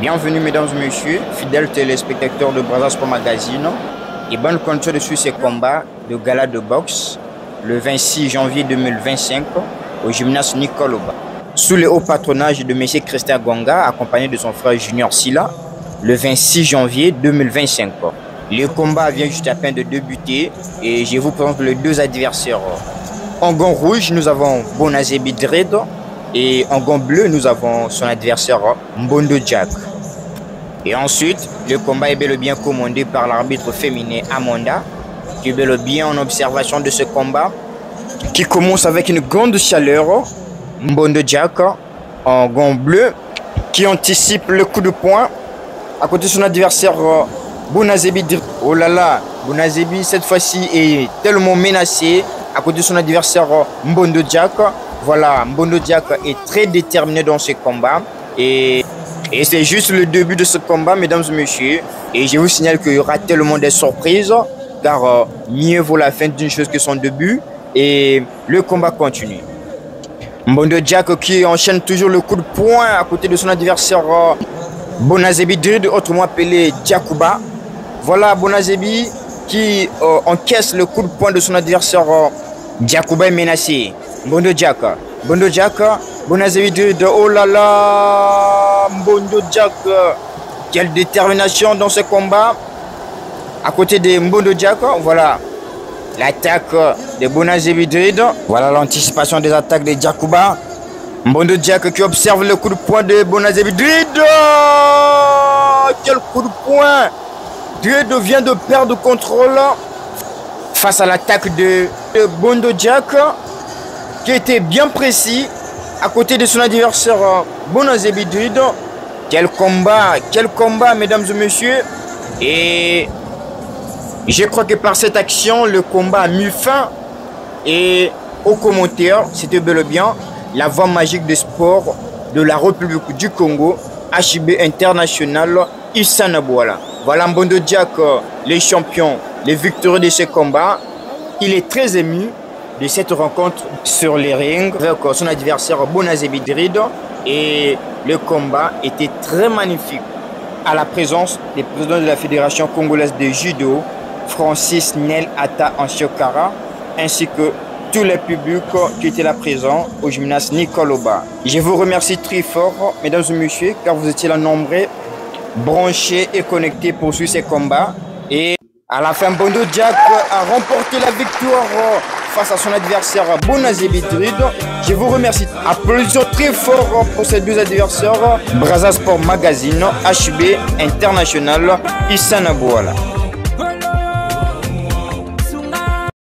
Bienvenue mesdames et messieurs, fidèles téléspectateurs de Brazza Sport Magazine et bonne continuation de suivre ces combats de gala de boxe le 26 janvier 2025 au gymnase Nicoloba. Sous le haut patronage de M. Christian Gonga, accompagné de son frère Junior Silla, le 26 janvier 2025. Le combat vient juste à peine de débuter et je vous présente les deux adversaires. En gant rouge, nous avons Bonazebi Dredd et en gant bleu, nous avons son adversaire Mbondo Jack. Et ensuite, le combat est bel et bien commandé par l'arbitre féminin Amanda, qui est bel et bien en observation de ce combat, qui commence avec une grande chaleur. Mbondo Jack en gant bleu, qui anticipe le coup de poing à côté de son adversaire Bonazebi Dredd. Oh là là, Bonazebi cette fois-ci est tellement menacé à côté de son adversaire Mbondo Jack. Voilà, Mbondo Jack est très déterminé dans ce combat et c'est juste le début de ce combat, mesdames et messieurs. Et je vous signale qu'il y aura tellement de surprises, car mieux vaut la fin d'une chose que son début. Et le combat continue. Mbondo Jack qui enchaîne toujours le coup de poing à côté de son adversaire Bonazebi Dredd, autrement appelé Djakouba. Voilà Bonazebi qui encaisse le coup de poing de son adversaire Djakouba est menacé. Mbondo Jack, Bonazebi Dredd, oh là là, Mbondo Jack, quelle détermination dans ce combat. À côté de Mbondo Jack, voilà l'attaque de Bonazebi Dredd, voilà l'anticipation des attaques de Djakouba. Mbondo Jack qui observe le coup de poing de Bonazebi Dredd, quel coup de poing. Dredd vient de perdre contrôle face à l'attaque de Mbondo Jack, qui était bien précis à côté de son adversaire Bonazebi Dredd. Quel combat mesdames et messieurs. Et je crois que par cette action, le combat a mis fin. Et au commentaire, c'était bel et bien la voix magique des sports de la République du Congo, HB International, Issa Nabouala. Voilà Mbondo Jack, les champions, les victorieux de ce combat. Il est très ému de cette rencontre sur les rings avec son adversaire Bonazebi Dredd, et le combat était très magnifique à la présence des présidents de la Fédération congolaise de judo, Francis Nel Ata Ansiokara, ainsi que tous les publics qui étaient là présents au gymnase Nicoloba. Je vous remercie très fort, mesdames et messieurs, car vous étiez là nombreux, branchés et connectés pour suivre ces combats. Et à la fin, Mbondo Jack a remporté la victoire face à son adversaire Bonazebi Dredd. Je vous remercie. Applaudissements très fort pour ces deux adversaires. Brazza Sport Magazine, HB International, Issa Nabouala.